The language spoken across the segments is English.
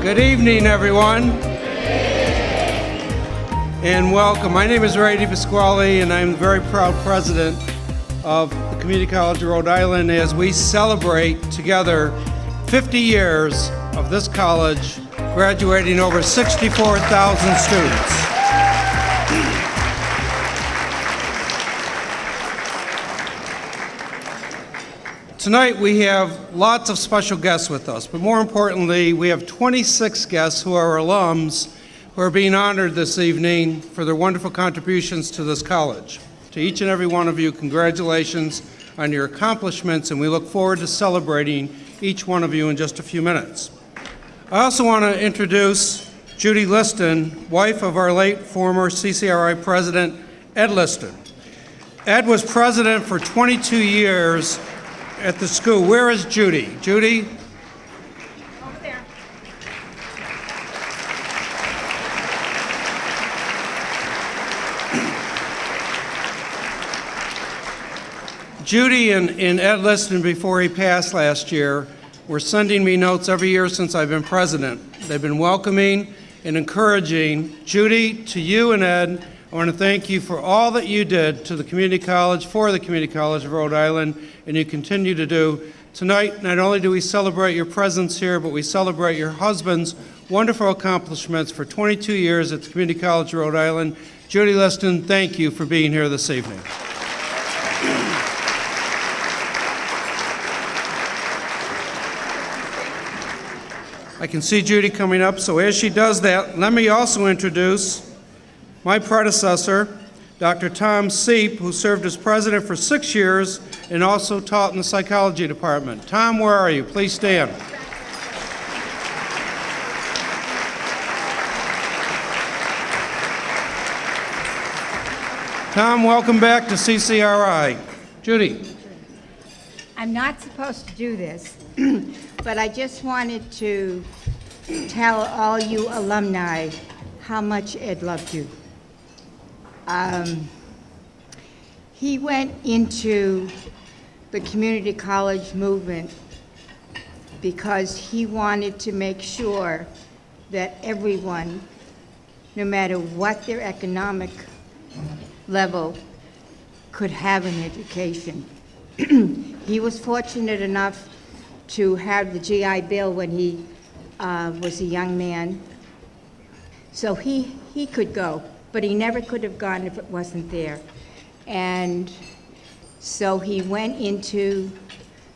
Good evening, everyone, and welcome. My name is Ray DiPasquale, and I'm the very proud president of the Community College of Rhode Island as we celebrate together 50 years of this college, graduating over 64,000 students. Tonight we have lots of special guests with us, but more importantly, we have 26 guests who are alums who are being honored this evening for their wonderful contributions to this college. To each and every one of you, congratulations on your accomplishments, and we look forward to celebrating each one of you in just a few minutes. I also want to introduce Judy Liston, wife of our late former CCRI president, Ed Liston. Ed was president for 22 years at the school. Where is Judy? Judy? Over there. Judy and Ed Liston, before he passed last year, were sending me notes every year since I've been president. They've been welcoming and encouraging. Judy, to you and Ed, I want to thank you for all that you did to the community college, for the Community College of Rhode Island, and you continue to do. Tonight, not only do we celebrate your presence here, but we celebrate your husband's wonderful accomplishments for 22 years at the Community College of Rhode Island. Judy Liston, thank you for being here this evening. I can see Judy coming up, so as she does that, let me also introduce my predecessor, Dr. Tom Seep, who served as president for 6 years and also taught in the psychology department. Tom, where are you? Please stand. Tom, welcome back to CCRI. Judy. I'm not supposed to do this, but I just wanted to tell all you alumni how much Ed loved you. He went into the community college movement because he wanted to make sure that everyone, no matter what their economic level, could have an education. He was fortunate enough to have the GI Bill when he was a young man, so he could go, but he never could have gone if it wasn't there. And so he went into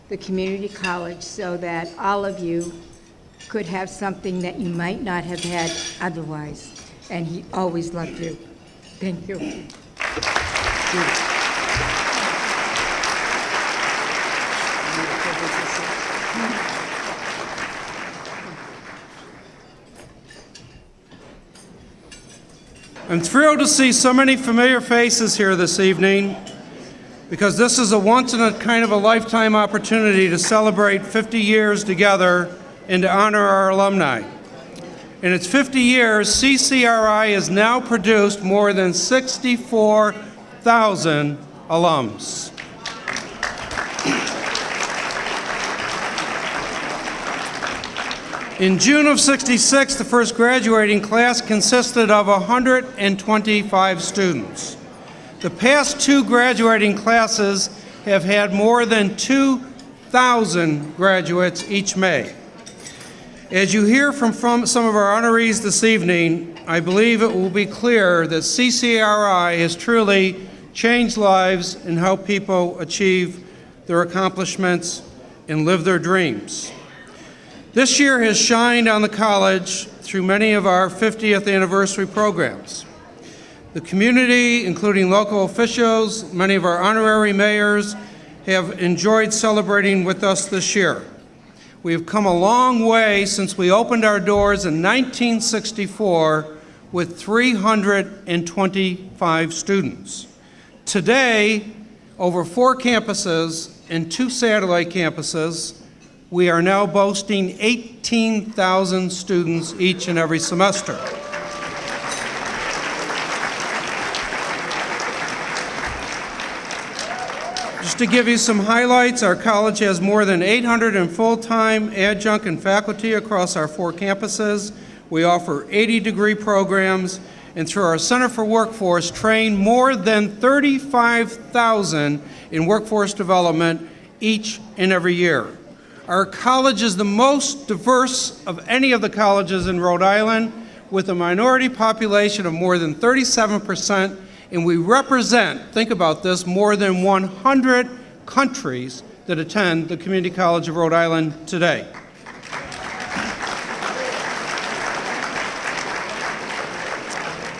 the community college so that all of you could have something that you might not have had otherwise. And he always loved you. Thank you. I'm thrilled to see so many familiar faces here this evening because this is a once in a kind of a lifetime opportunity to celebrate 50 years together and to honor our alumni. In its 50 years, CCRI has now produced more than 64,000 alums. In June of '66, the first graduating class consisted of 125 students. The past two graduating classes have had more than 2,000 graduates each May. As you hear from some of our honorees this evening, I believe it will be clear that CCRI has truly changed lives and helped people achieve their accomplishments and live their dreams. This year has shined on the college through many of our 50th anniversary programs. The community, including local officials, many of our honorary mayors, have enjoyed celebrating with us this year. We have come a long way since we opened our doors in 1964 with 325 students. Today, over 4 campuses and 2 satellite campuses, we are now boasting 18,000 students each and every semester. Just to give you some highlights, our college has more than 800 full-time adjunct and faculty across our 4 campuses. We offer 80-degree programs, and through our Center for Workforce, train more than 35,000 in workforce development each and every year. Our college is the most diverse of any of the colleges in Rhode Island, with a minority population of more than 37%, and we represent, think about this, more than 100 countries that attend the Community College of Rhode Island today.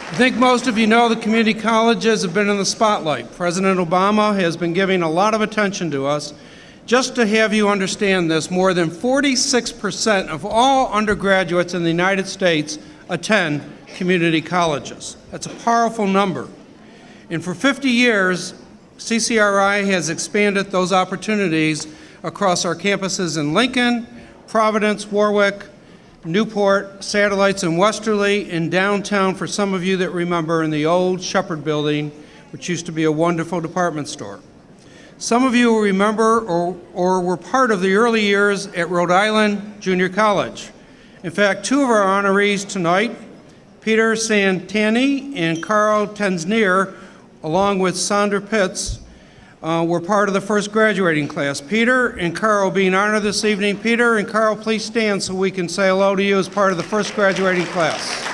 I think most of you know the community colleges have been in the spotlight. President Obama has been giving a lot of attention to us. Just to have you understand this, more than 46% of all undergraduates in the United States attend community colleges. That's a powerful number. And for 50 years, CCRI has expanded those opportunities across our campuses in Lincoln, Providence, Warwick, Newport, Satellites, and Westerly, and downtown, for some of you that remember, in the old Shepherd Building, which used to be a wonderful department store. Some of you will remember or were part of the early years at Rhode Island Junior College. In fact, 2 of our honorees tonight, Peter Santani and Carl Tensnier, along with Sandra Pitts, were part of the first graduating class. Peter and Carl being honored this evening. Peter and Carl, please stand so we can say hello to you as part of the first graduating class.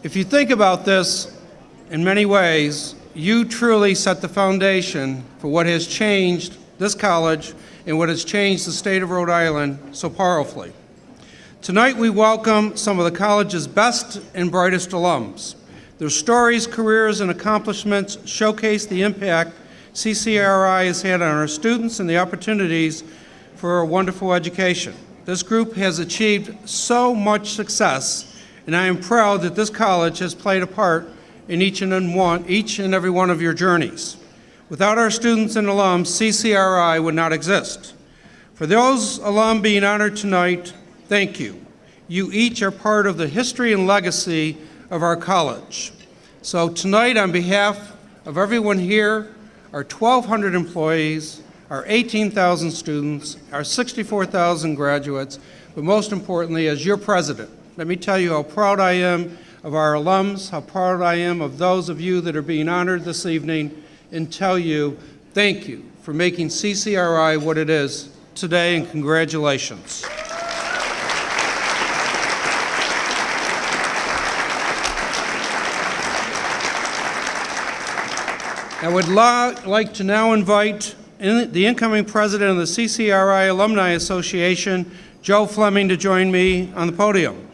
If you think about this, in many ways, you truly set the foundation for what has changed this college and what has changed the state of Rhode Island so powerfully. Tonight we welcome some of the college's best and brightest alums. Their stories, careers, and accomplishments showcase the impact CCRI has had on our students and the opportunities for a wonderful education. This group has achieved so much success, and I am proud that this college has played a part in each and every one of your journeys. Without our students and alums, CCRI would not exist. For those alum being honored tonight, thank you. You each are part of the history and legacy of our college. So tonight, on behalf of everyone here, our 1,200 employees, our 18,000 students, our 64,000 graduates, but most importantly, as your president, let me tell you how proud I am of our alums, how proud I am of those of you that are being honored this evening, and tell you thank you for making CCRI what it is today, and congratulations. I would like to now invite the incoming president of the CCRI Alumni Association, Joe Fleming, to join me on the podium.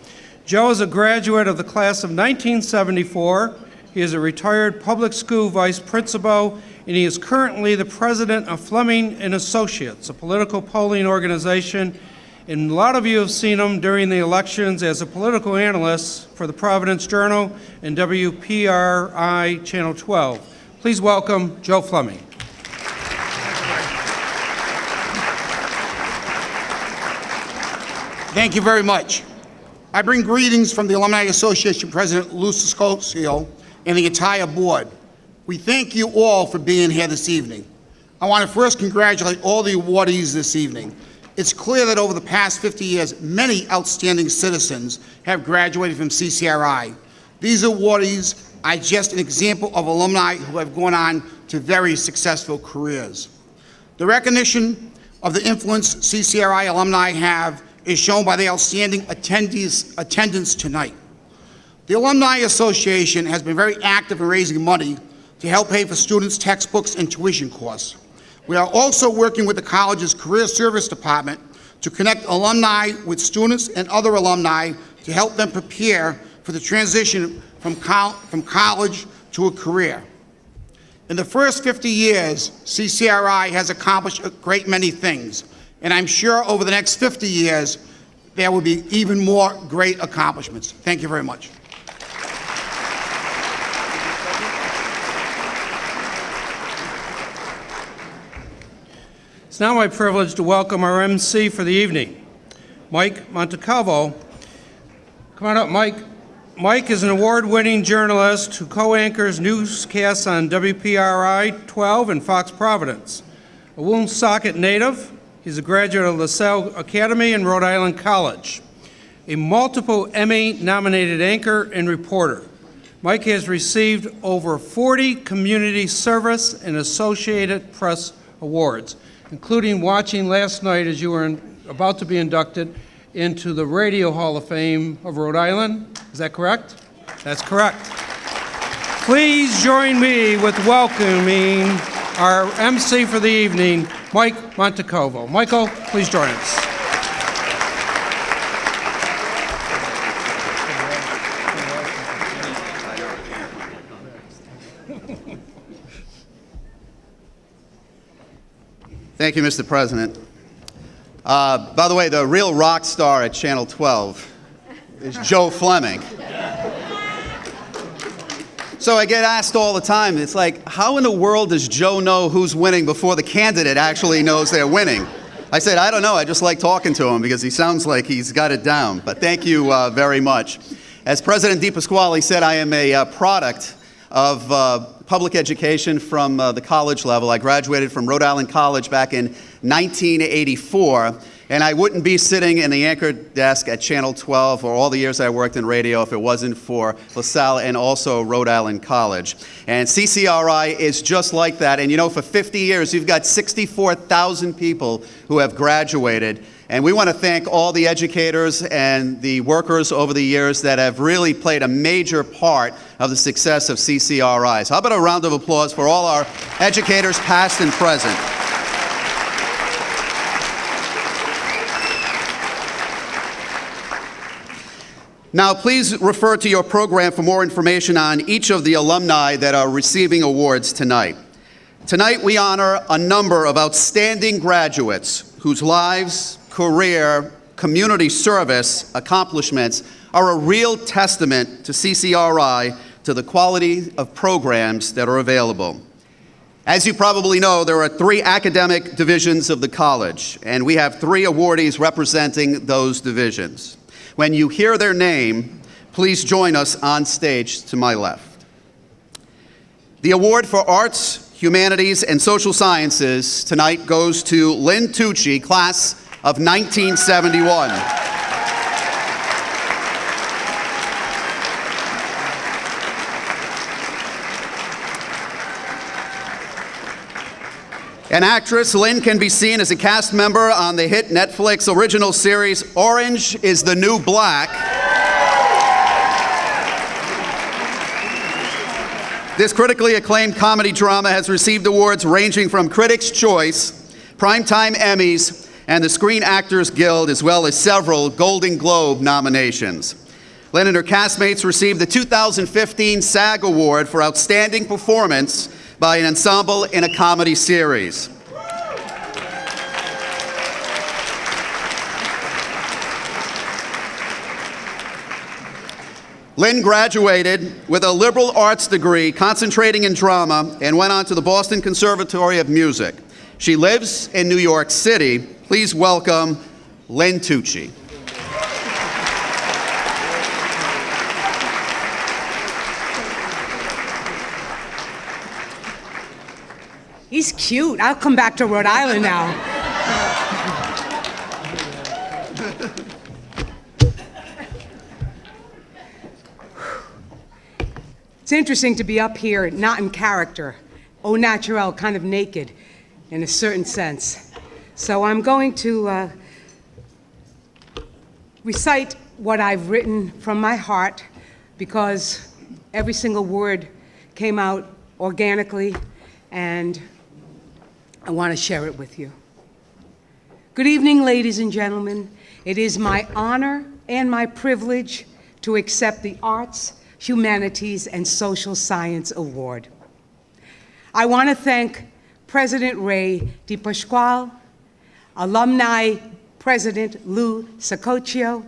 Joe is a graduate of the class of 1974. He is a retired public school vice principal, and he is currently the president of Fleming and Associates, a political polling organization. And a lot of you have seen him during the elections as a political analyst for the Providence Journal and WPRI Channel 12. Please welcome Joe Fleming. Thank you very much. I bring greetings from the Alumni Association President Lou Scosio and the entire board. We thank you all for being here this evening. I want to first congratulate all the awardees this evening. It's clear that over the past 50 years, many outstanding citizens have graduated from CCRI. These awardees are just an example of alumni who have gone on to very successful careers. The recognition of the influence CCRI alumni have is shown by the outstanding attendance tonight. The Alumni Association has been very active in raising money to help pay for students' textbooks and tuition costs. We are also working with the college's Career Service Department to connect alumni with students and other alumni to help them prepare for the transition from college to a career. In the first 50 years, CCRI has accomplished a great many things, and I'm sure over the next 50 years, there will be even more great accomplishments. Thank you very much. It's now my privilege to welcome our MC for the evening, Mike Montecalvo. Come on up, Mike. Mike is an award-winning journalist who co-anchors newscasts on WPRI 12 and Fox Providence. A Woonsocket native, he's a graduate of LaSalle Academy and Rhode Island College. A multiple Emmy-nominated anchor and reporter. Mike has received over 40 community service and Associated Press awards, including watching last night as you were about to be inducted into the Radio Hall of Fame of Rhode Island. Is that correct? That's correct. Please join me with welcoming our MC for the evening, Mike Montecovo. Michael, please join us. Thank you, Mr. President. By the way, the real rock star at Channel 12 is Joe Fleming. So I get asked all the time, it's like, how in the world does Joe know who's winning before the candidate actually knows they're winning? I said, I don't know, I just like talking to him because he sounds like he's got it down. But thank you very much. As President DePasquale said, I am a product of public education from the college level. I graduated from Rhode Island College back in 1984, and I wouldn't be sitting in the anchor desk at Channel 12 or all the years I worked in radio if it wasn't for LaSalle and also Rhode Island College. And CCRI is just like that. And you know, for 50 years, you've got 64,000 people who have graduated. And we want to thank all the educators and the workers over the years that have really played a major part of the success of CCRI. So how about a round of applause for all our educators, past and present. Now, please refer to your program for more information on each of the alumni that are receiving awards tonight. Tonight, we honor a number of outstanding graduates whose lives, career, community service accomplishments are a real testament to CCRI, to the quality of programs that are available. As you probably know, there are 3 academic divisions of the college, and we have 3 awardees representing those divisions. When you hear their name, please join us on stage to my left. The award for Arts, Humanities, and Social Sciences tonight goes to Lynn Tucci, class of 1971. An actress, Lynn can be seen as a cast member on the hit Netflix original series Orange is the New Black. This critically acclaimed comedy drama has received awards ranging from Critics' Choice, Primetime Emmys, and the Screen Actors Guild, as well as several Golden Globe nominations. Lynn and her castmates received the 2015 SAG Award for Outstanding Performance by an Ensemble in a Comedy Series. Lynn graduated with a liberal arts degree concentrating in drama and went on to the Boston Conservatory of Music. She lives in New York City. Please welcome Lynn Tucci. He's cute. I'll come back to Rhode Island now. It's interesting to be up here, not in character, au naturel, kind of naked in a certain sense. So I'm going to recite what I've written from my heart, because every single word came out organically, and I want to share it with you. Good evening, ladies and gentlemen. It is my honor and my privilege to accept the Arts, Humanities, and Social Science Award. I want to thank President Ray DePasquale, Alumni President Lou Sacoccio,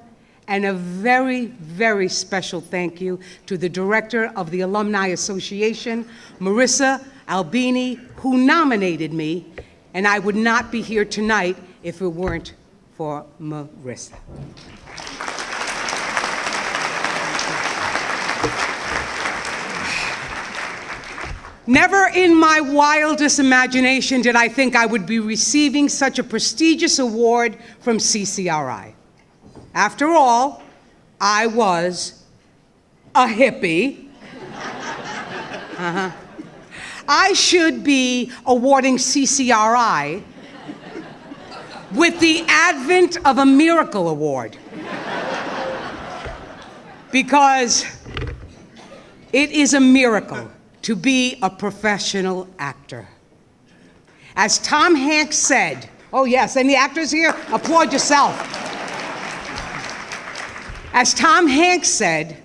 and a very, very special thank you to the Director of the Alumni Association, Marissa Albini, who nominated me, and I would not be here tonight if it weren't for Marissa. Never in my wildest imagination did I think I would be receiving such a prestigious award from CCRI. After all, I was a hippie. I should be awarding CCRI with the advent of a miracle award, because it is a miracle to be a professional actor. As Tom Hanks said, oh yes, any actors here? Applaud yourself. As Tom Hanks said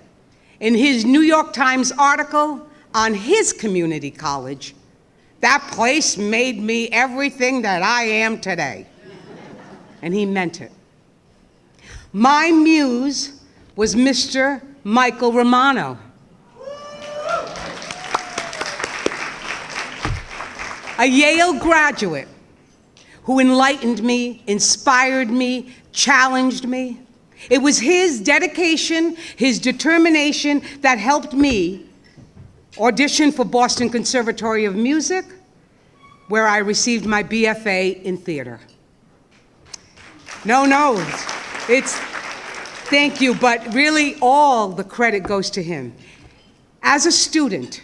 in his New York Times article on his community college, that place made me everything that I am today. And he meant it. My muse was Mr. Michael Romano. A Yale graduate who enlightened me, inspired me, challenged me. It was his dedication, his determination that helped me audition for Boston Conservatory of Music, where I received my BFA in theater. No, thank you, but really all the credit goes to him. As a student,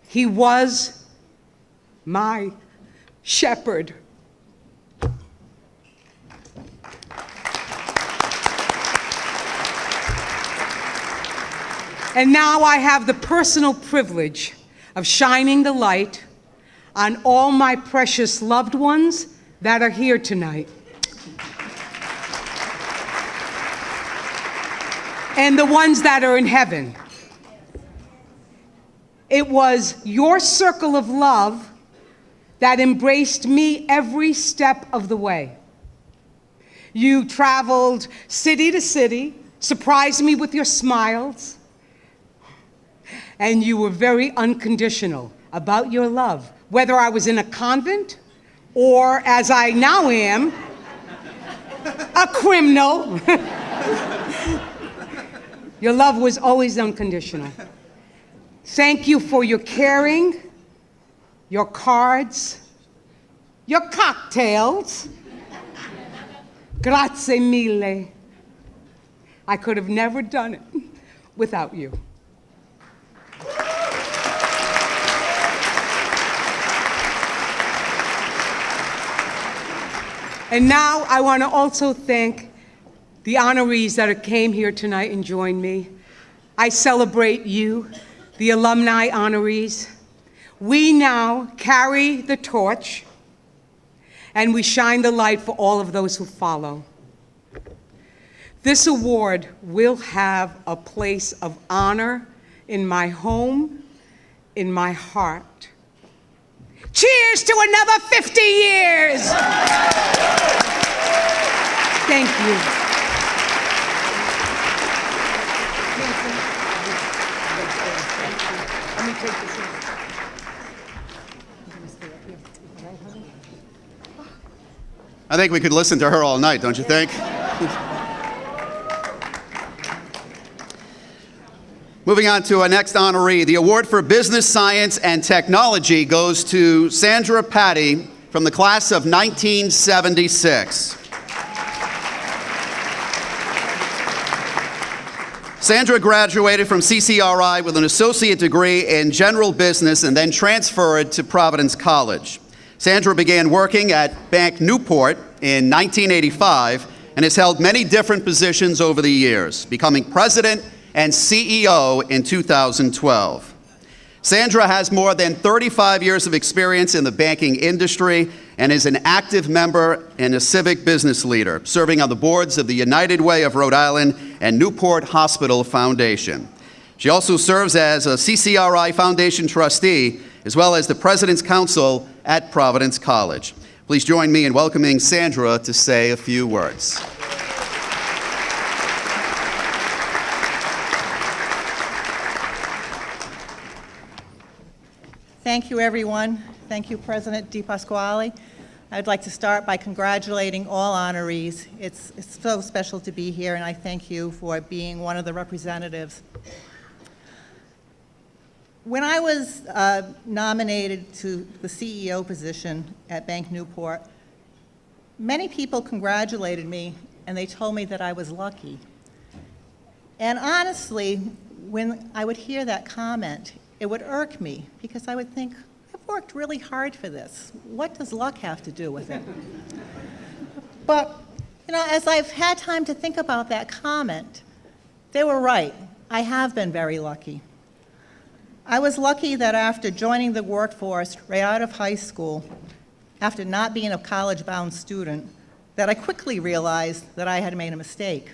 he was my shepherd. And now I have the personal privilege of shining the light on all my precious loved ones that are here tonight. And the ones that are in heaven. It was your circle of love that embraced me every step of the way. You traveled city to city, surprised me with your smiles, and you were very unconditional about your love, whether I was in a convent or, as I now am, a criminal. Your love was always unconditional. Thank you for your caring, your cards, your cocktails. Grazie mille. I could have never done it without you. And now I want to also thank the honorees that came here tonight and joined me. I celebrate you, the alumni honorees. We now carry the torch and we shine the light for all of those who follow. This award will have a place of honor in my home, in my heart. Cheers to another 50 years! Thank you. Let me take this in. I think we could listen to her all night, don't you think? Moving on to our next honoree, the award for Business Science and Technology goes to Sandra Patty from the class of 1976. Sandra graduated from CCRI with an associate degree in general business and then transferred to Providence College. Sandra began working at Bank Newport in 1985 and has held many different positions over the years, becoming president and CEO in 2012. Sandra has more than 35 years of experience in the banking industry and is an active member and a civic business leader, serving on the boards of the United Way of Rhode Island and Newport Hospital Foundation. She also serves as a CCRI Foundation trustee, as well as the President's Council at Providence College. Please join me in welcoming Sandra to say a few words. Thank you, everyone. Thank you, President DePasquale. I'd like to start by congratulating all honorees. It's so special to be here, and I thank you for being one of the representatives. When I was nominated to the CEO position at Bank Newport, many people congratulated me, and they told me that I was lucky. And honestly, when I would hear that comment, it would irk me, because I would think, I've worked really hard for this. What does luck have to do with it? But, you know, as I've had time to think about that comment, they were right. I have been very lucky. I was lucky that after joining the workforce right out of high school, after not being a college-bound student, that I quickly realized that I had made a mistake.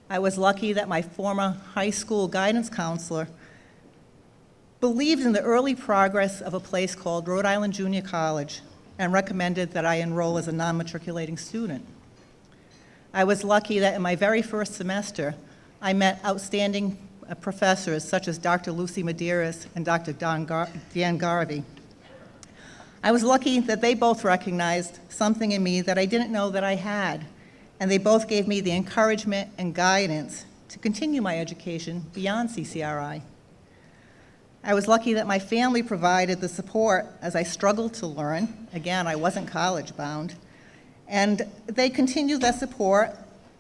I was lucky that my former high school guidance counselor believed in the early progress of a place called Rhode Island Junior College and recommended that I enroll as a non-matriculating student. I was lucky that in my very first semester, I met outstanding professors such as Dr. Lucy Medeiros and Dr. Dan Garvey. I was lucky that they both recognized something in me that I didn't know that I had, and they both gave me the encouragement and guidance to continue my education beyond CCRI. I was lucky that my family provided the support as I struggled to learn. Again, I wasn't college-bound. And they continued that support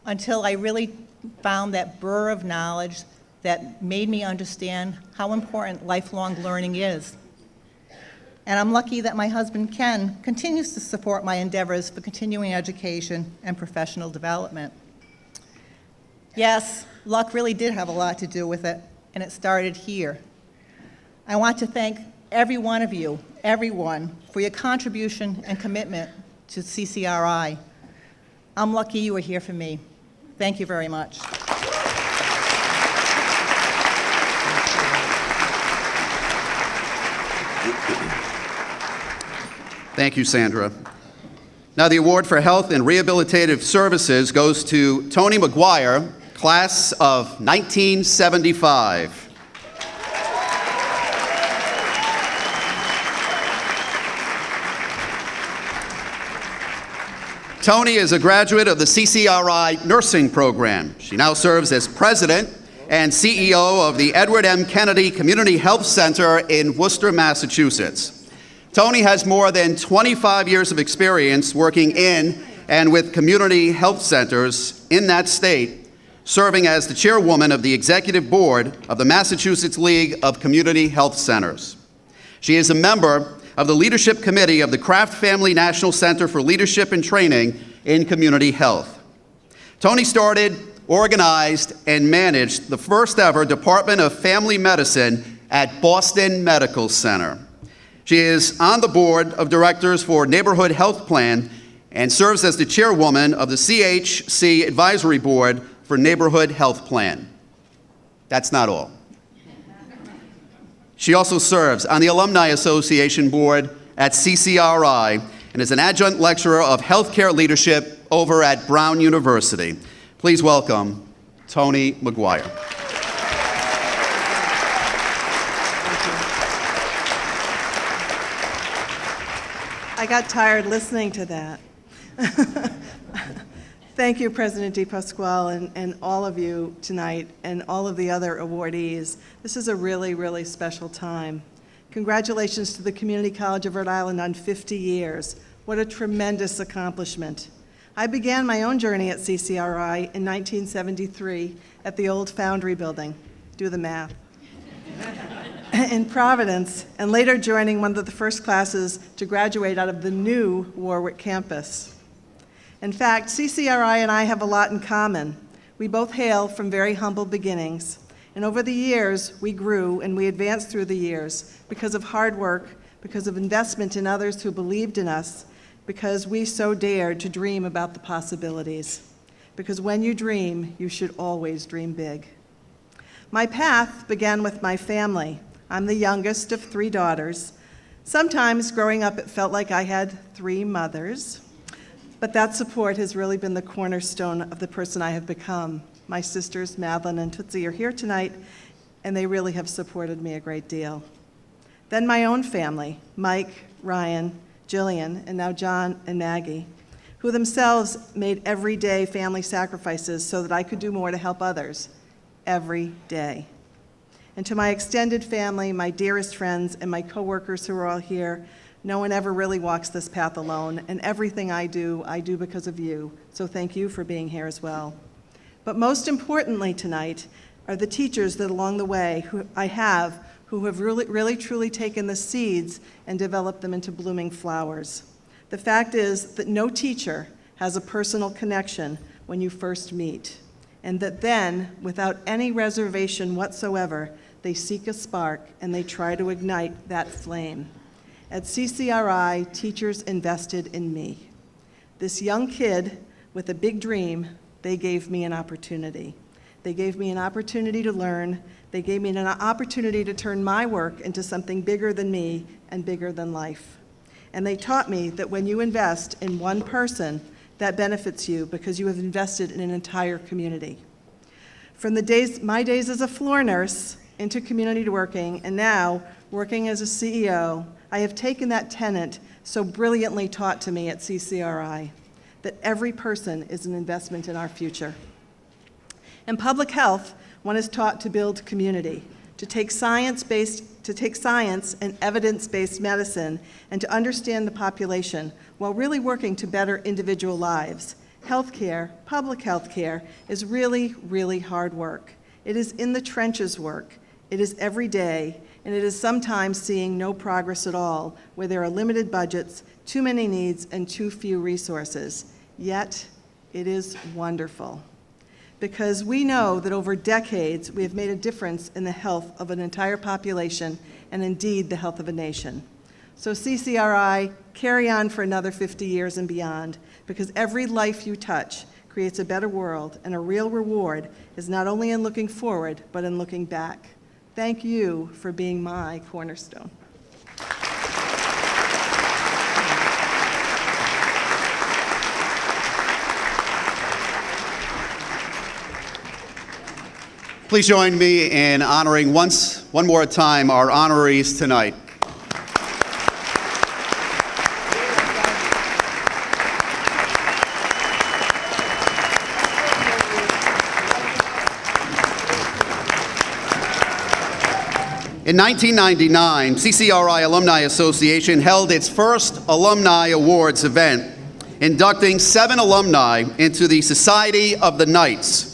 until I really found that burr of knowledge that made me understand how important lifelong learning is. And I'm lucky that my husband, Ken, continues to support my endeavors for continuing education and professional development. Yes, luck really did have a lot to do with it, and it started here. I want to thank every one of you, everyone, for your contribution and commitment to CCRI. I'm lucky you were here for me. Thank you very much. Thank you, Sandra. Now the award for Health and Rehabilitative Services goes to Tony McGuire, class of 1975. Tony is a graduate of the CCRI nursing program. She now serves as president and CEO of the Edward M. Kennedy Community Health Center in Worcester, Massachusetts. Tony has more than 25 years of experience working in and with community health centers in that state, serving as the chairwoman of the executive board of the Massachusetts League of Community Health Centers. She is a member of the leadership committee of the Kraft Family National Center for Leadership and Training in Community Health. Tony started, organized, and managed the first ever Department of Family Medicine at Boston Medical Center. She is on the board of directors for Neighborhood Health Plan and serves as the chairwoman of the CHC Advisory Board for Neighborhood Health Plan. That's not all. She also serves on the Alumni Association board at CCRI and is an adjunct lecturer of healthcare leadership over at Brown University. Please welcome Tony McGuire. I got tired listening to that. Thank you, President DePasquale, and all of you tonight, and all of the other awardees. This is a really, really special time. Congratulations to the Community College of Rhode Island on 50 years. What a tremendous accomplishment. I began my own journey at CCRI in 1973 at the old Foundry building. Do the math. In Providence, and later joining one of the first classes to graduate out of the new Warwick campus. In fact, CCRI and I have a lot in common. We both hail from very humble beginnings, and over the years, we grew and we advanced through the years because of hard work, because of investment in others who believed in us, because we so dared to dream about the possibilities. Because when you dream, you should always dream big. My path began with my family. I'm the youngest of 3 daughters. Sometimes growing up, it felt like I had 3 mothers, but that support has really been the cornerstone of the person I have become. My sisters, Madeline and Tootsie, are here tonight, and they really have supported me a great deal. Then my own family, Mike, Ryan, Jillian, and now John and Maggie, who themselves made everyday family sacrifices so that I could do more to help others every day. And to my extended family, my dearest friends, and my coworkers who are all here, no one ever really walks this path alone, and everything I do because of you. So thank you for being here as well. But most importantly tonight are the teachers that along the way who have really truly taken the seeds and developed them into blooming flowers. The fact is that no teacher has a personal connection when you first meet, and that then, without any reservation whatsoever, they seek a spark and they try to ignite that flame. At CCRI, teachers invested in me. This young kid with a big dream, they gave me an opportunity. They gave me an opportunity to learn. They gave me an opportunity to turn my work into something bigger than me and bigger than life. And they taught me that when you invest in one person, that benefits you because you have invested in an entire community. From my days as a floor nurse into community working, and now working as a CEO, I have taken that tenet so brilliantly taught to me at CCRI, that every person is an investment in our future. In public health, one is taught to build community, to take science and evidence-based medicine and to understand the population while really working to better individual lives. Healthcare, public healthcare, is really, really hard work. It is in the trenches work. It is every day, and it is sometimes seeing no progress at all, where there are limited budgets, too many needs, and too few resources. Yet, it is wonderful. Because we know that over decades, we have made a difference in the health of an entire population, and indeed, the health of a nation. So CCRI, carry on for another 50 years and beyond, because every life you touch creates a better world, and a real reward is not only in looking forward, but in looking back. Thank you for being my cornerstone. Please join me in honoring one more time our honorees tonight. In 1999, CCRI Alumni Association held its first Alumni Awards event, inducting 7 alumni into the Society of the Knights.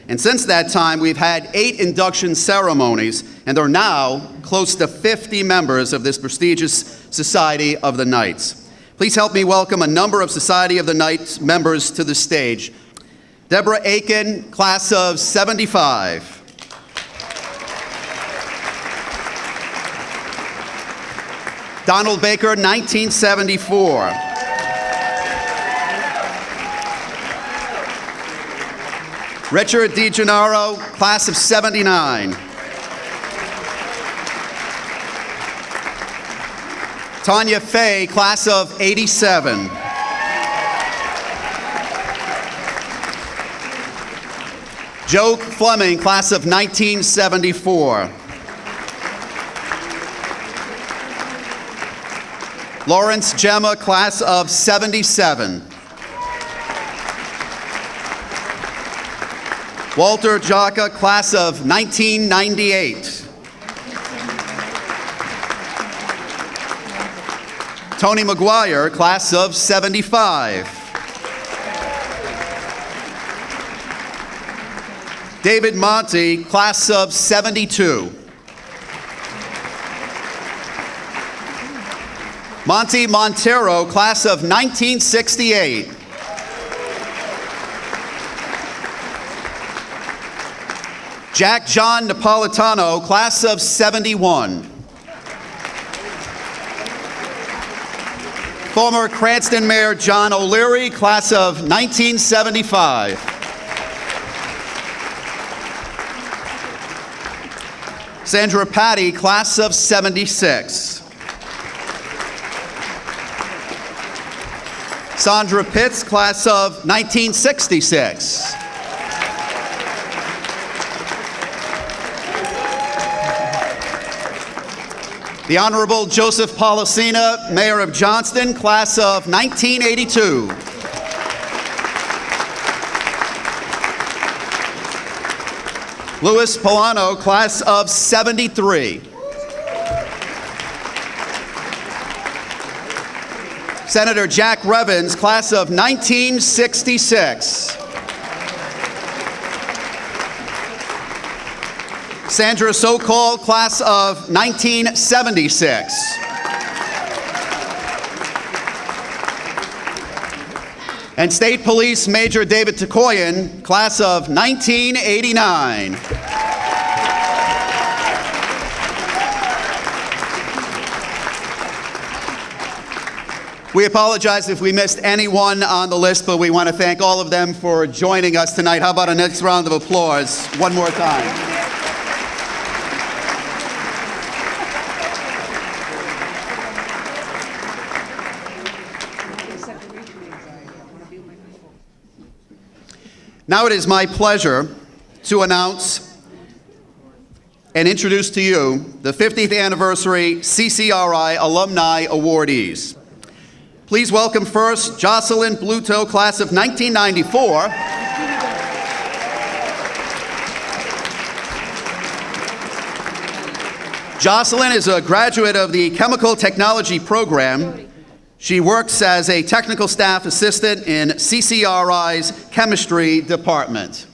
And since that time, we've had 8 induction ceremonies, and there are now close to 50 members of this prestigious Society of the Knights. Please help me welcome a number of Society of the Knights members to the stage. Deborah Aiken, class of 75. Donald Baker, 1974. Richard DiGennaro, class of 79. Tanya Fay, class of 87. Joe Fleming, class of 1974. Lawrence Gemma, class of 77. Walter Jaka, class of 1998. Tony McGuire, class of 75. David Monty, class of 72. Monty Montero, class of 1968. Jack John Napolitano, class of 71. Former Cranston Mayor John O'Leary, class of 1975. Sandra Patty, class of 76. Sandra Pitts, class of 1966. The Honorable Joseph Policina, Mayor of Johnston, class of 1982. Louis Polano, class of 73. Senator Jack Revens, class of 1966. Sandra Sokol, class of 1976. And State Police Major David Tikoyan, class of 1989. We apologize if we missed anyone on the list, but we want to thank all of them for joining us tonight. How about a next round of applause one more time? Now it is my pleasure to announce and introduce to you the 50th anniversary CCRI Alumni Awardees. Please welcome first Jocelyn Bluto, class of 1994. Jocelyn is a graduate of the Chemical Technology program. She works as a technical staff assistant in CCRI's chemistry department.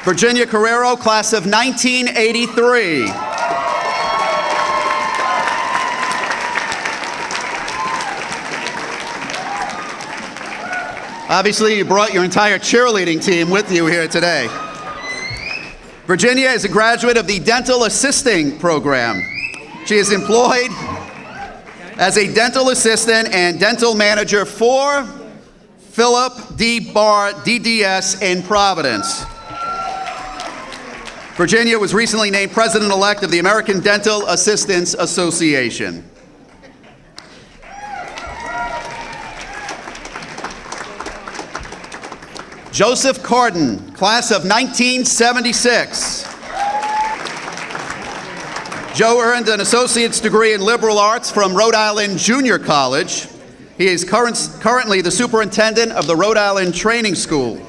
Virginia Carrero, class of 1983. Obviously, you brought your entire cheerleading team with you here today. Virginia is a graduate of the Dental Assisting program. She is employed as a dental assistant and dental manager for Philip D. Barr, DDS in Providence. Virginia was recently named president-elect of the American Dental Assistants Association. Joseph Carden, class of 1976. Joe earned an associate's degree in liberal arts from Rhode Island Junior College. He is currently the superintendent of the Rhode Island Training School.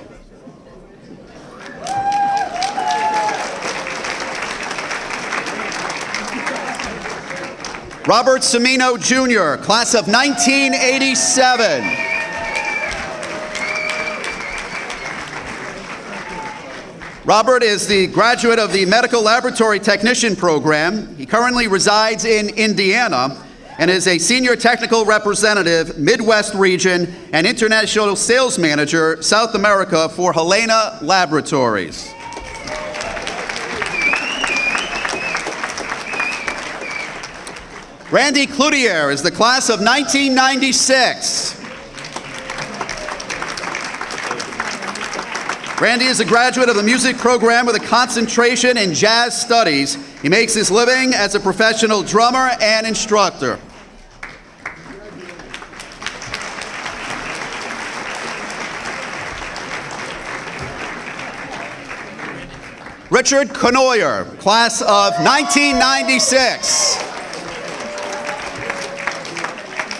Robert Cimino Jr., class of 1987. Robert is the graduate of the Medical Laboratory Technician program. He currently resides in Indiana and is a senior technical representative, Midwest region, and international sales manager, South America for Helena Laboratories. Randy Cloutier is the class of 1996. Randy is a graduate of the music program with a concentration in jazz studies. He makes his living as a professional drummer and instructor. Richard Conoyer, class of 1996.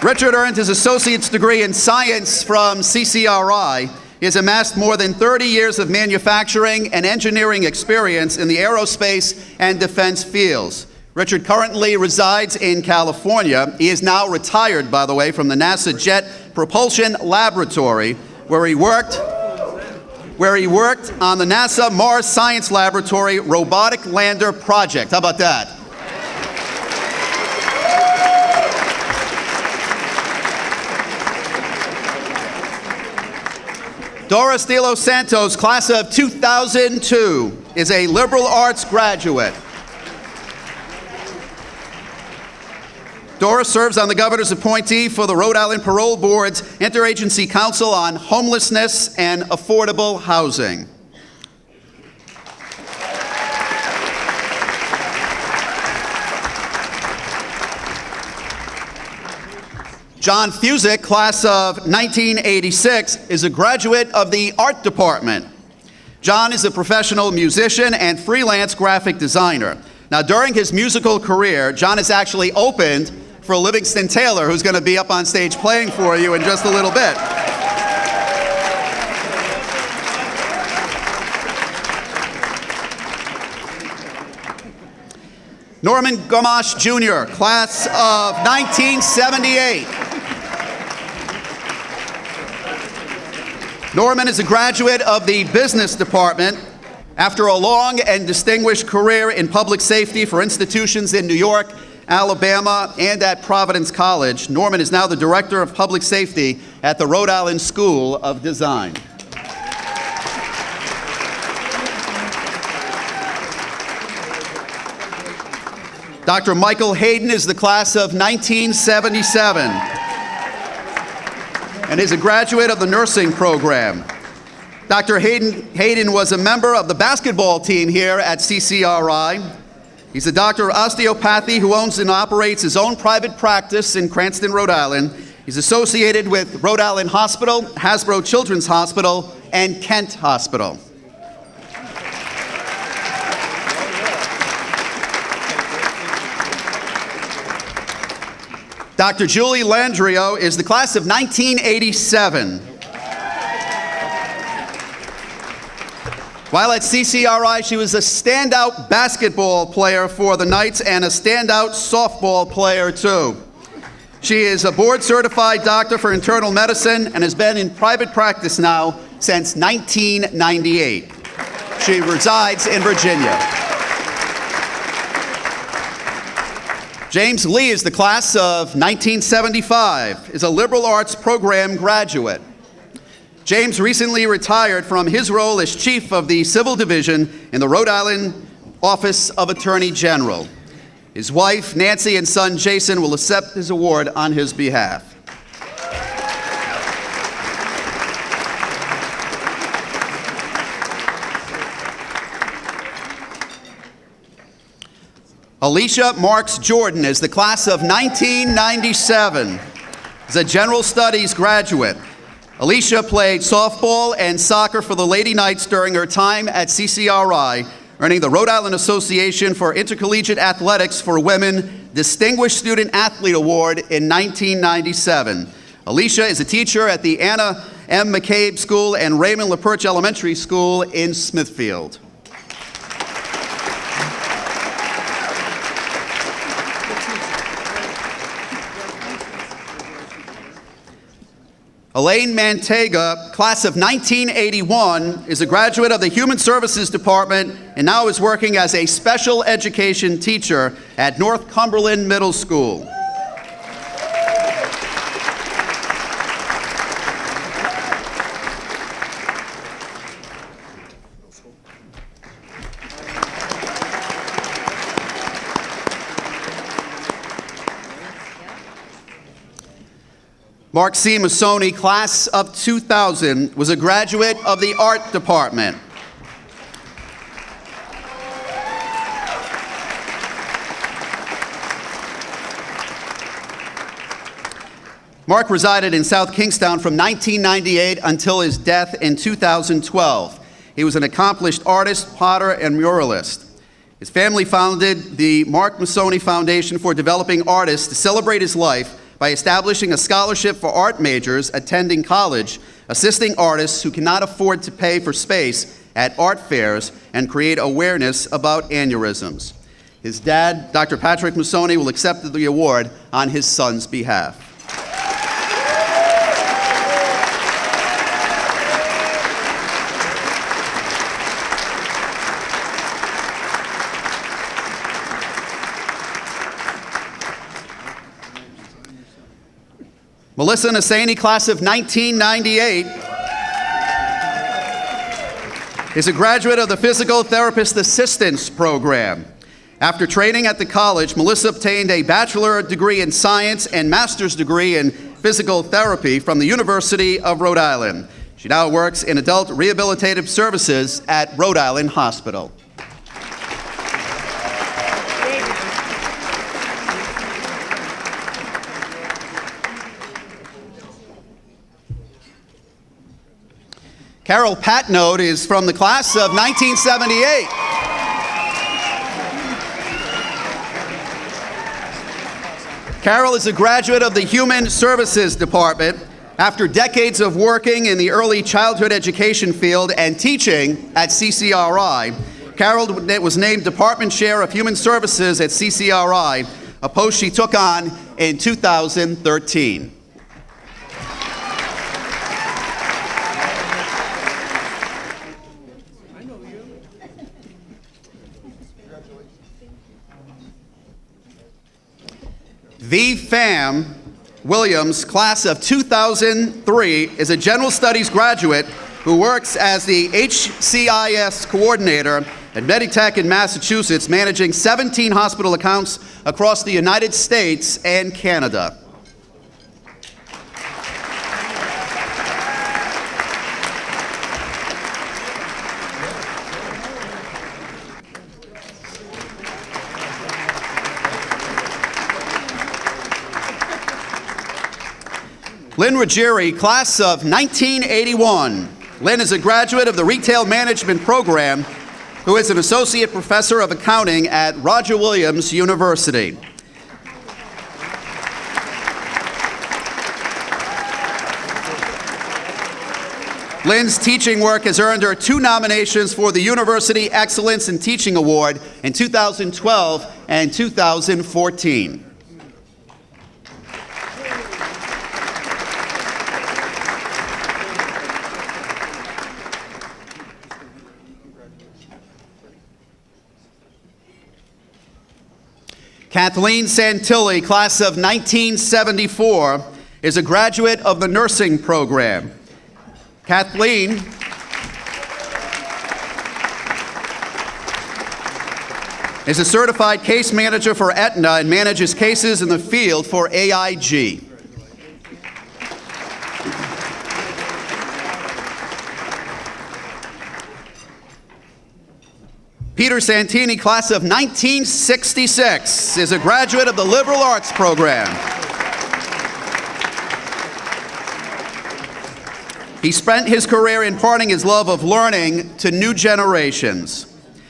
Richard earned his associate's degree in science from CCRI. He has amassed more than 30 years of manufacturing and engineering experience in the aerospace and defense fields. Richard currently resides in California. He is now retired, by the way, from the NASA Jet Propulsion Laboratory, where he worked on the NASA Mars Science Laboratory Robotic Lander Project. How about that? Doris De Los Santos, class of 2002, is a liberal arts graduate. Doris serves on the governor's appointee for the Rhode Island Parole Board's Interagency Council on Homelessness and Affordable Housing. John Fusick, class of 1986, is a graduate of the art department. John is a professional musician and freelance graphic designer. Now, during his musical career, John has actually opened for Livingston Taylor, who's going to be up on stage playing for you in just a little bit. Norman Gamache Jr., class of 1978. Norman is a graduate of the Business Department. After a long and distinguished career in public safety for institutions in New York, Alabama, and at Providence College, Norman is now the Director of Public Safety at the Rhode Island School of Design. Dr. Michael Hayden is the class of 1977 and is a graduate of the nursing program. Dr. Hayden was a member of the basketball team here at CCRI. He's a doctor of osteopathy who owns and operates his own private practice in Cranston, Rhode Island. He's associated with Rhode Island Hospital, Hasbro Children's Hospital, and Kent Hospital. Dr. Julie Landrio is the class of 1987. While at CCRI, she was a standout basketball player for the Knights and a standout softball player, too. She is a board-certified doctor for internal medicine and has been in private practice now since 1998. She resides in Virginia. James Lee is the class of 1975, is a liberal arts program graduate. James recently retired from his role as chief of the Civil Division in the Rhode Island Office of Attorney General. His wife, Nancy, and son, Jason, will accept his award on his behalf. Alicia Marks Jordan is the class of 1997. Is a general studies graduate. Alicia played softball and soccer for the Lady Knights during her time at CCRI, earning the Rhode Island Association for Intercollegiate Athletics for Women Distinguished Student Athlete Award in 1997. Alicia is a teacher at the Anna M. McCabe School and Raymond LaPerche Elementary School in Smithfield. Elaine Mantega, class of 1981, is a graduate of the Human Services Department and now is working as a special education teacher at North Cumberland Middle School. Mark C. Masoni, class of 2000, was a graduate of the Art Department. Mark resided in South Kingstown from 1998 until his death in 2012. He was an accomplished artist, potter, and muralist. His family founded the Mark Masoni Foundation for Developing Artists to celebrate his life by establishing a scholarship for art majors attending college, assisting artists who cannot afford to pay for space at art fairs, and create awareness about aneurysms. His dad, Dr. Patrick Masoni, will accept the award on his son's behalf. Melissa Nassani, class of 1998, is a graduate of the Physical Therapist Assistance Program. After training at the college, Melissa obtained a bachelor degree in science and master's degree in physical therapy from the University of Rhode Island. She now works in adult rehabilitative services at Rhode Island Hospital. Carol Patnode is from the class of 1978. Carol is a graduate of the Human Services Department. After decades of working in the early childhood education field and teaching at CCRI, Carol was named Department Chair of Human Services at CCRI, a post she took on in 2013. V. Pham Williams, class of 2003, is a general studies graduate who works as the HCIS coordinator at Meditech in Massachusetts, managing 17 hospital accounts across the United States and Canada. Lynn Ruggieri, class of 1981. Lynn is a graduate of the Retail Management Program, who is an associate professor of accounting at Roger Williams University. Lynn's teaching work has earned her 2 nominations for the University Excellence in Teaching Award in 2012 and 2014. Kathleen Santilli, class of 1974, is a graduate of the nursing program. Kathleen is a certified case manager for Aetna and manages cases in the field for AIG. Peter Santini, class of 1966, is a graduate of the Liberal Arts Program. He spent his career imparting his love of learning to new generations.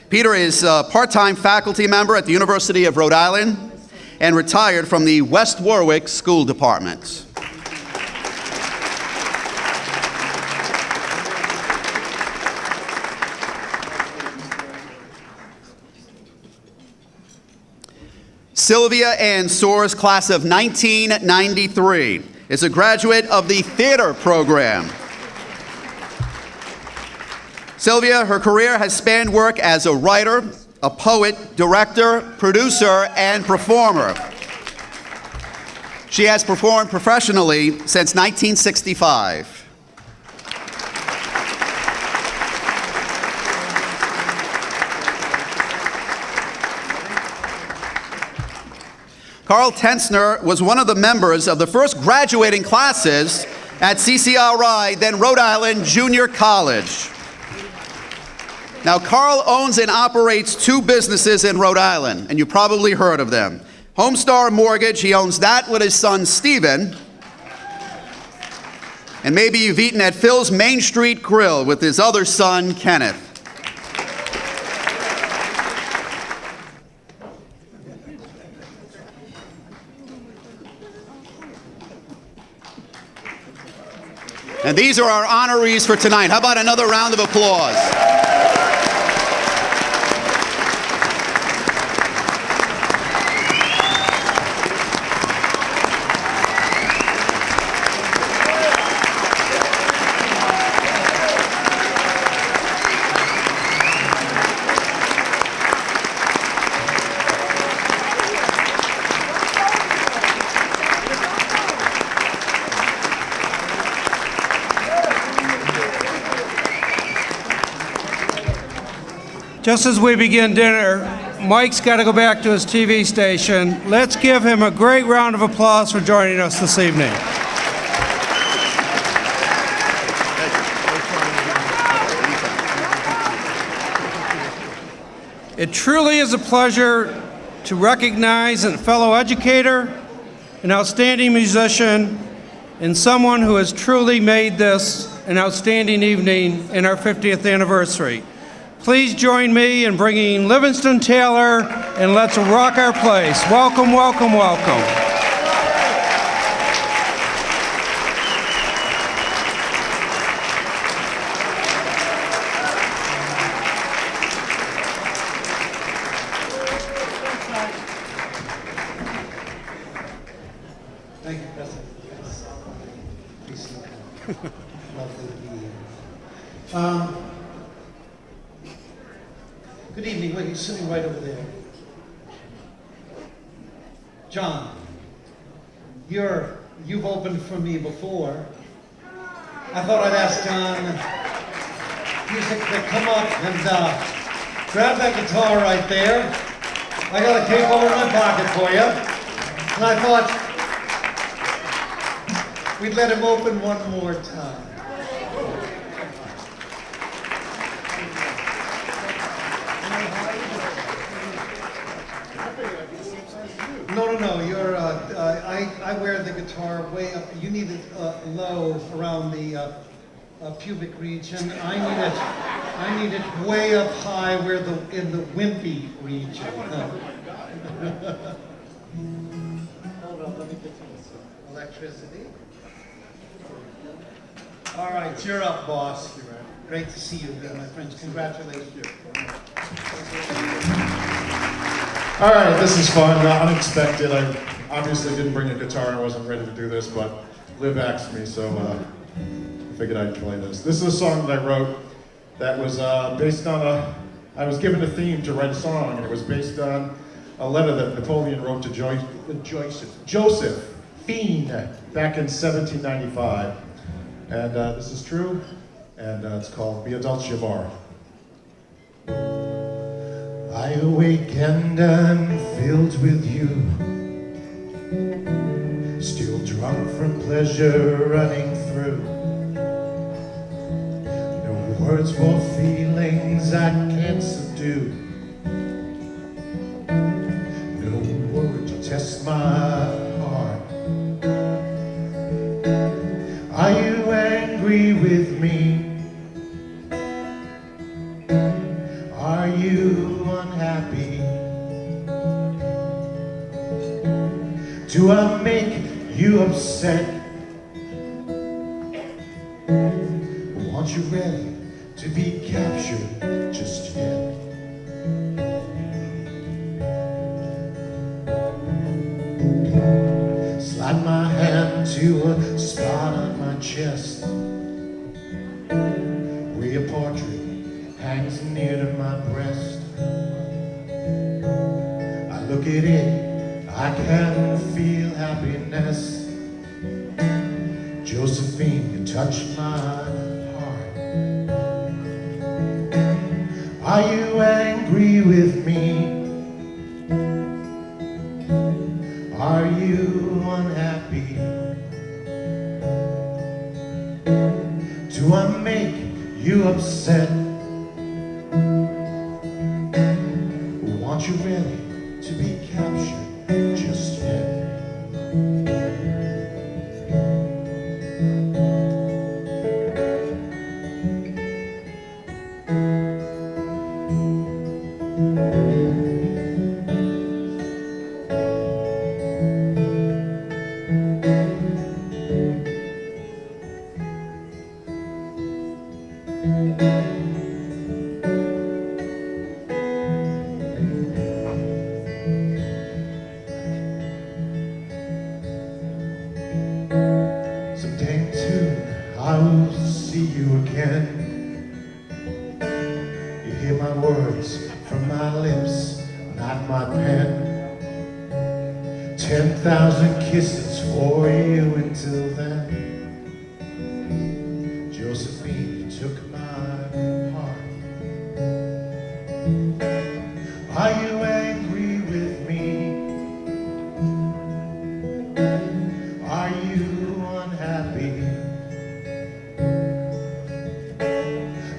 Peter is a part-time faculty member at the University of Rhode Island and retired from the West Warwick School Department. Sylvia Ann Soares, class of 1993, is a graduate of the theater program. Sylvia, her career has spanned work as a writer, a poet, director, producer, and performer. She has performed professionally since 1965. Carl Tensner was one of the members of the first graduating classes at CCRI, then Rhode Island Junior College. Now, Carl owns and operates 2 businesses in Rhode Island, and you probably heard of them. Homestar Mortgage, he owns that with his son, Stephen. And maybe you've eaten at Phil's Main Street Grill with his other son, Kenneth. And these are our honorees for tonight. How about another round of applause? Just as we begin dinner, Mike's got to go back to his TV station. Let's give him a great round of applause for joining us this evening. It truly is a pleasure to recognize a fellow educator, an outstanding musician, and someone who has truly made this an outstanding evening in our 50th anniversary. Please join me in bringing Livingston Taylor and let's rock our place. Welcome, welcome, welcome. who's sitting right over there. John, you've opened for me before. I thought I'd ask John Music to come up and grab that guitar right there. I got a cape over in my pocket for you. And I thought we'd let him open one more time. No, you're, I wear the guitar way up. You need it low around the pubic region. I need it way up high where in the wimpy region. Hold on, let me get this. Electricity. All right, you're up, boss. Great to see you again, my friends. Congratulations. All right, this is fun, unexpected. I obviously didn't bring a guitar. I wasn't ready to do this, but Liv asked me, so I figured I'd play this. This is a song that I wrote that was based on I was given a theme to write a song, and it was based on a letter that Napoleon wrote to Joseph Fiend back in 1795. And this is true, and it's called Be a Dulce Bar. I awake and I'm filled with you, still drunk from pleasure running through. No words for feelings I can't subdue, no word to test my heart. Are you angry with me? Are you unhappy? Do I make you upset? Aren't you ready to be captured just yet? Slide my hand to a spot on my chest where your portrait hangs near to my breast. I look at it, I can feel happiness. Josephine, you touch my heart. Are you angry with me? Are you unhappy? Do I make you upset? Aren't you ready to be captured just yet? Someday too, I will see you again. You hear my words from my lips, not my pen. 10,000 kisses for you until then. Josephine, you took my heart. Are you angry with me? Are you unhappy?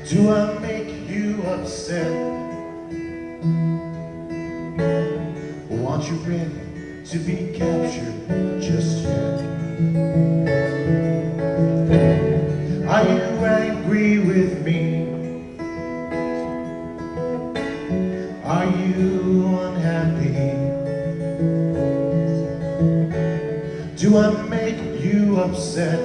Do I make you upset? Or aren't you ready to be captured just yet? Are you angry with me? Are you unhappy? Do I make you upset?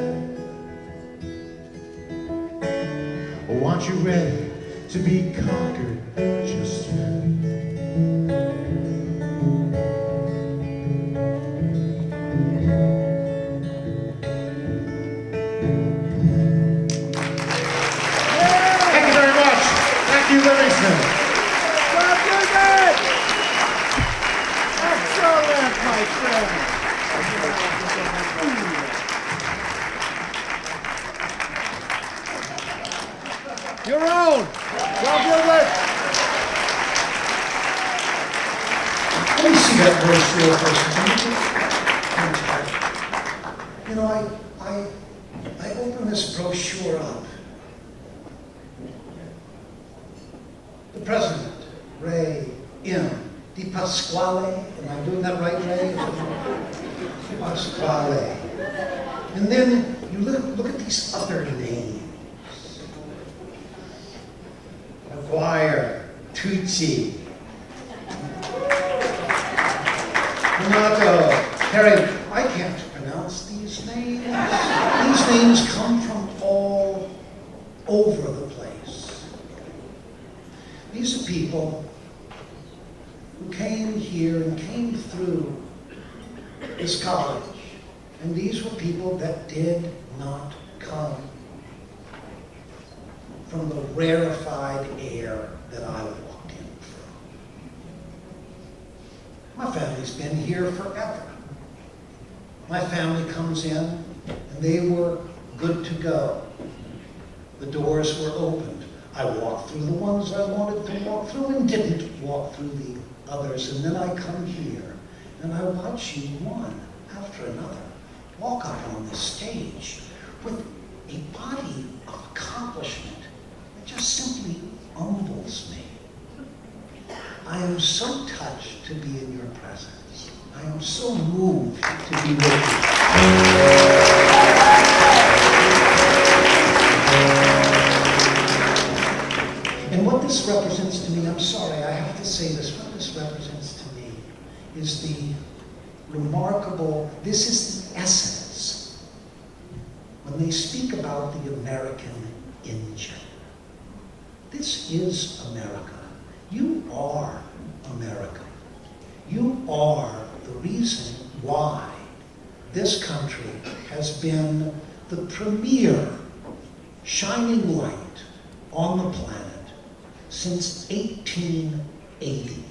Or aren't you ready to be conquered just yet? Thank you very much. Thank you, Livingston. Your own. John Gilbert. Let me see that brochure first. You know, I open this brochure up. The president, Ray M. Di Pasquale. Am I doing that right, Ray? Di Pasquale. And then you look at these other names. Maguire, Tucci, Donato, Harry. I can't pronounce these names. These names come from all over the place. These are people who came here and came through this college. And these were people that did not come from the rarefied air that I walked in from. My family's been here forever. My family comes in, and they were good to go. The doors were opened. I walked through the ones I wanted to walk through and didn't walk through the others. And then I come here, and I watch you one after another walk up on the stage with a body of accomplishment that just simply humbles me. I am so touched to be in your presence. I am so moved to be with you. And what this represents to me, I'm sorry, I have to say this, what this represents to me is the remarkable, this is the essence. When they speak about the American engine, this is America. You are America. You are the reason why this country has been the premier shining light on the planet since 1880.